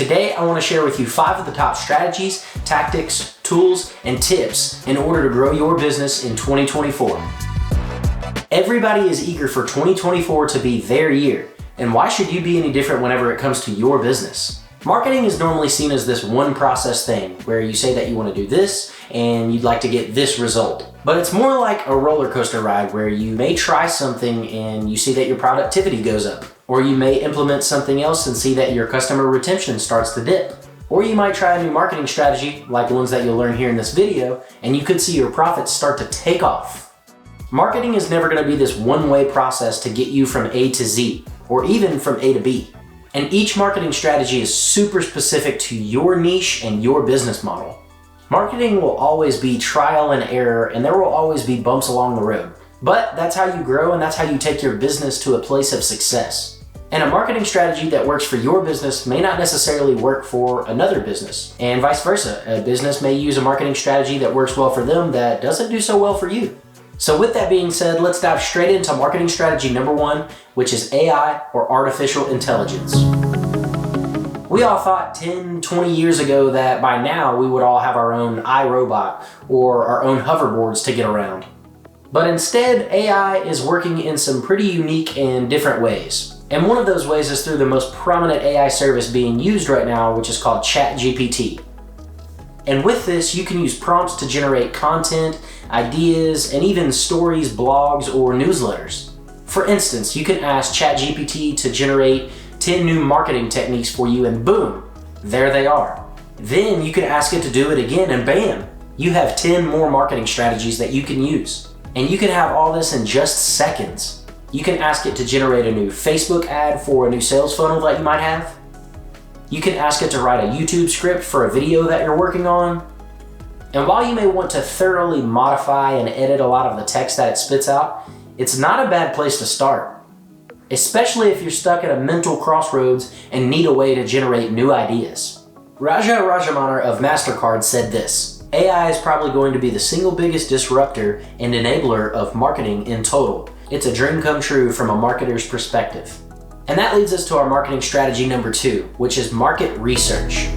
Today, I want to share with you 5 of the top strategies, tactics, tools, and tips in order to grow your business in 2024. Everybody is eager for 2024 to be their year, and why should you be any different whenever it comes to your business? Marketing is normally seen as this one process thing where you say that you want to do this and you'd like to get this result. But it's more like a roller coaster ride where you may try something and you see that your productivity goes up. Or you may implement something else and see that your customer retention starts to dip. Or you might try a new marketing strategy like the ones that you'll learn here in this video and you could see your profits start to take off. Marketing is never going to be this one-way process to get you from A to Z or even from A to B. And each marketing strategy is super specific to your niche and your business model. Marketing will always be trial and error, and there will always be bumps along the road. But that's how you grow and that's how you take your business to a place of success. And a marketing strategy that works for your business may not necessarily work for another business, and vice versa. A business may use a marketing strategy that works well for them that doesn't do so well for you. So with that being said, let's dive straight into marketing strategy number 1, which is AI or artificial intelligence. We all thought 10, 20 years ago that by now we would all have our own iRobot or our own hoverboards to get around. But instead, AI is working in some pretty unique and different ways. And one of those ways is through the most prominent AI service being used right now, which is called ChatGPT. And with this, you can use prompts to generate content, ideas, and even stories, blogs, or newsletters. For instance, you can ask ChatGPT to generate 10 new marketing techniques for you, and boom, there they are. Then you can ask it to do it again, and bam, you have 10 more marketing strategies that you can use. And you can have all this in just seconds. You can ask it to generate a new Facebook ad for a new sales funnel that you might have. You can ask it to write a YouTube script for a video that you're working on. And while you may want to thoroughly modify and edit a lot of the text that it spits out, it's not a bad place to start, especially if you're stuck at a mental crossroads and need a way to generate new ideas. Raja Rajamana of MasterCard said this: AI is probably going to be the single biggest disruptor and enabler of marketing in total. It's a dream come true from a marketer's perspective. And that leads us to our marketing strategy number 2, which is market research.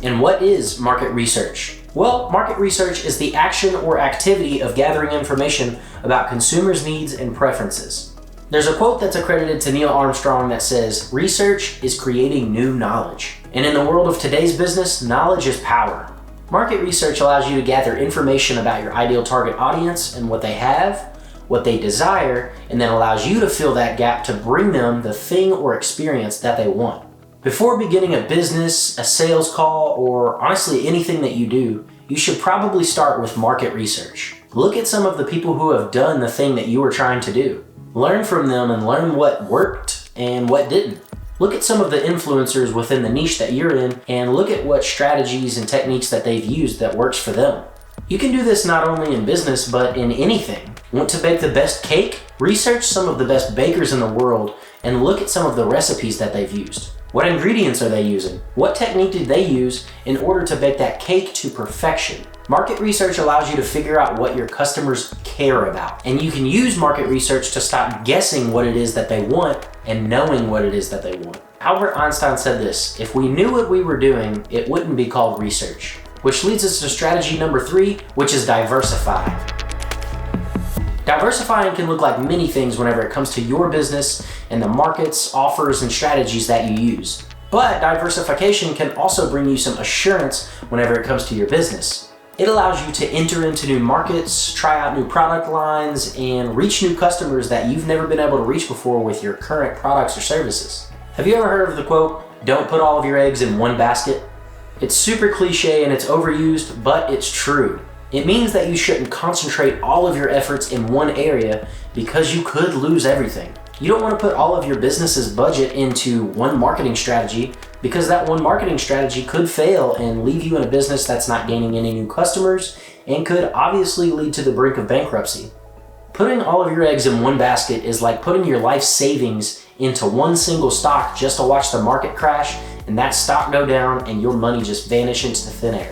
And what is market research? Well, market research is the action or activity of gathering information about consumers' needs and preferences. There's a quote that's accredited to Neil Armstrong that says, "Research is creating new knowledge." And in the world of today's business, knowledge is power. Market research allows you to gather information about your ideal target audience and what they have, what they desire, and then allows you to fill that gap to bring them the thing or experience that they want. Before beginning a business, a sales call, or honestly anything that you do, you should probably start with market research. Look at some of the people who have done the thing that you are trying to do. Learn from them and learn what worked and what didn't. Look at some of the influencers within the niche that you're in and look at what strategies and techniques that they've used that works for them. You can do this not only in business, but in anything. Want to bake the best cake? Research some of the best bakers in the world and look at some of the recipes that they've used. What ingredients are they using? What technique did they use in order to bake that cake to perfection? Market research allows you to figure out what your customers care about. And you can use market research to stop guessing what it is that they want and knowing what it is that they want. Albert Einstein said this: "If we knew what we were doing, it wouldn't be called research." Which leads us to strategy number 3, which is diversify. Diversifying can look like many things whenever it comes to your business and the markets, offers, and strategies that you use. But diversification can also bring you some assurance whenever it comes to your business. It allows you to enter into new markets, try out new product lines, and reach new customers that you've never been able to reach before with your current products or services. Have you ever heard of the quote, "Don't put all of your eggs in one basket"? It's super cliche and it's overused, but it's true. It means that you shouldn't concentrate all of your efforts in one area because you could lose everything. You don't want to put all of your business's budget into one marketing strategy because that one marketing strategy could fail and leave you in a business that's not gaining any new customers and could obviously lead to the brink of bankruptcy. Putting all of your eggs in one basket is like putting your life savings into one single stock just to watch the market crash and that stock go down and your money just vanish into thin air.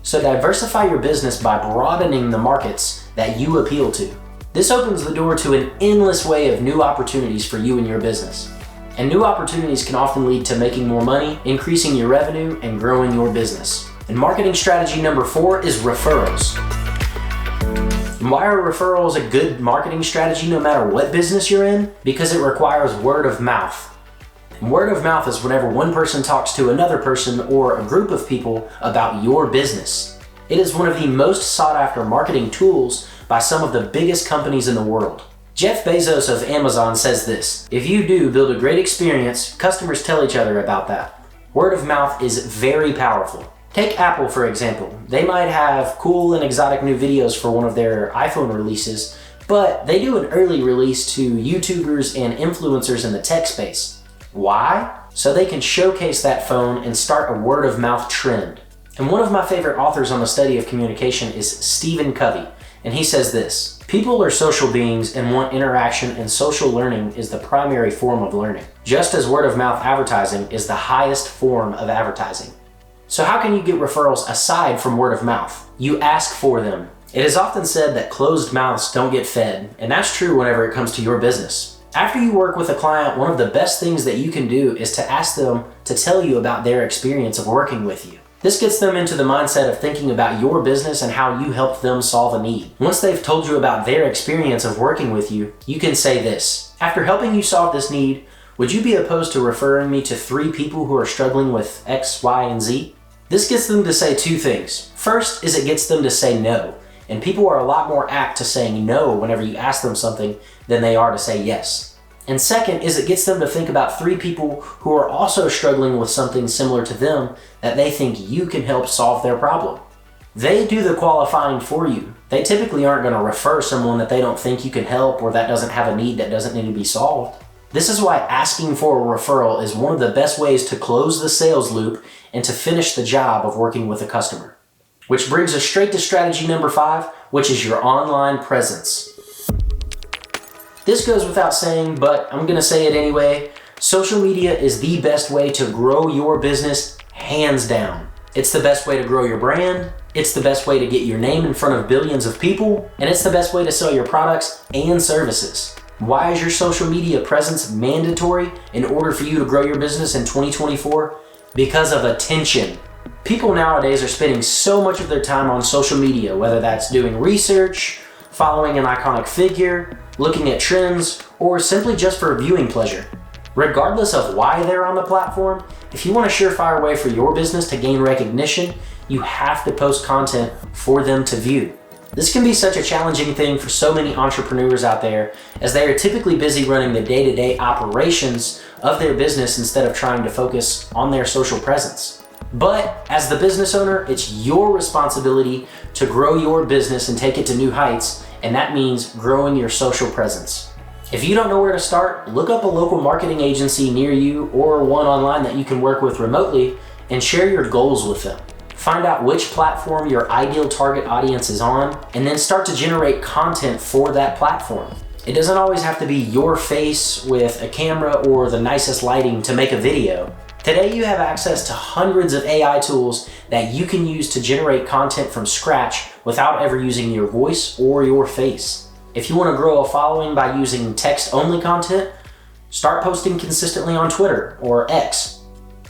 So diversify your business by broadening the markets that you appeal to. This opens the door to an endless way of new opportunities for you and your business. And new opportunities can often lead to making more money, increasing your revenue, and growing your business. And marketing strategy number 4 is referrals. And why are referrals a good marketing strategy no matter what business you're in? Because it requires word of mouth. And word of mouth is whenever one person talks to another person or a group of people about your business. It is one of the most sought after marketing tools by some of the biggest companies in the world. Jeff Bezos of Amazon says this: if you do build a great experience, customers tell each other about that. Word of mouth is very powerful. Take Apple, for example. They might have cool and exotic new videos for one of their iPhone releases, but they do an early release to YouTubers and influencers in the tech space. Why? So they can showcase that phone and start a word of mouth trend. And one of my favorite authors on the study of communication is Stephen Covey, and he says this: people are social beings and want interaction, and social learning is the primary form of learning, just as word of mouth advertising is the highest form of advertising. So how can you get referrals aside from word of mouth? You ask for them. It is often said that closed mouths don't get fed, and that's true whenever it comes to your business. After you work with a client, one of the best things that you can do is to ask them to tell you about their experience of working with you. This gets them into the mindset of thinking about your business and how you helped them solve a need. Once they've told you about their experience of working with you, you can say this: after helping you solve this need, would you be opposed to referring me to 3 people who are struggling with X, Y, and Z? This gets them to say 2 things. First is it gets them to say no, and people are a lot more apt to saying no whenever you ask them something than they are to say yes. And second is it gets them to think about 3 people who are also struggling with something similar to them that they think you can help solve their problem. They do the qualifying for you. They typically aren't going to refer someone that they don't think you can help or that doesn't have a need that doesn't need to be solved. This is why asking for a referral is one of the best ways to close the sales loop and to finish the job of working with a customer. Which brings us straight to strategy number 5, which is your online presence. This goes without saying, but I'm going to say it anyway. Social media is the best way to grow your business, hands down. It's the best way to grow your brand, it's the best way to get your name in front of billions of people, and it's the best way to sell your products and services. Why is your social media presence mandatory in order for you to grow your business in 2024? Because of attention. People nowadays are spending so much of their time on social media, whether that's doing research, following an iconic figure, looking at trends, or simply just for viewing pleasure. Regardless of why they're on the platform, if you want a surefire way for your business to gain recognition, you have to post content for them to view. This can be such a challenging thing for so many entrepreneurs out there, as they are typically busy running the day-to-day operations of their business instead of trying to focus on their social presence. But as the business owner, it's your responsibility to grow your business and take it to new heights, and that means growing your social presence. If you don't know where to start, look up a local marketing agency near you or one online that you can work with remotely and share your goals with them. Find out which platform your ideal target audience is on, and then start to generate content for that platform. It doesn't always have to be your face with a camera or the nicest lighting to make a video. Today you have access to hundreds of AI tools that you can use to generate content from scratch without ever using your voice or your face. If you want to grow a following by using text-only content, start posting consistently on Twitter or X.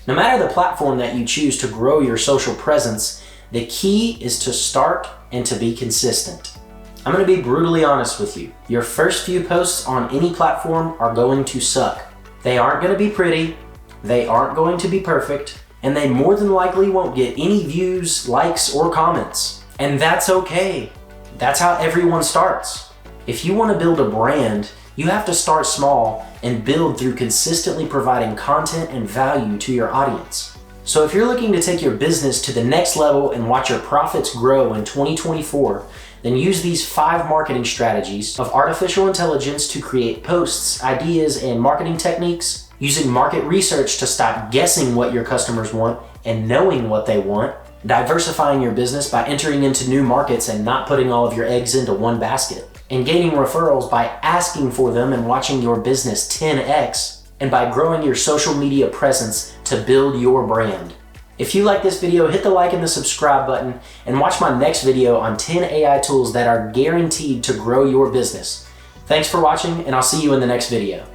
No matter the platform that you choose to grow your social presence, the key is to start and to be consistent. I'm going to be brutally honest with you. Your first few posts on any platform are going to suck. They aren't going to be pretty, they aren't going to be perfect, and they more than likely won't get any views, likes, or comments. And that's okay. That's how everyone starts. If you want to build a brand, you have to start small and build through consistently providing content and value to your audience. So if you're looking to take your business to the next level and watch your profits grow in 2024, then use these 5 marketing strategies of artificial intelligence to create posts, ideas, and marketing techniques, using market research to stop guessing what your customers want and knowing what they want, diversifying your business by entering into new markets and not putting all of your eggs into one basket, and gaining referrals by asking for them and watching your business 10x, and by growing your social media presence to build your brand. If you like this video, hit the like and the subscribe button, and watch my next video on 10 AI tools that are guaranteed to grow your business. Thanks for watching, and I'll see you in the next video.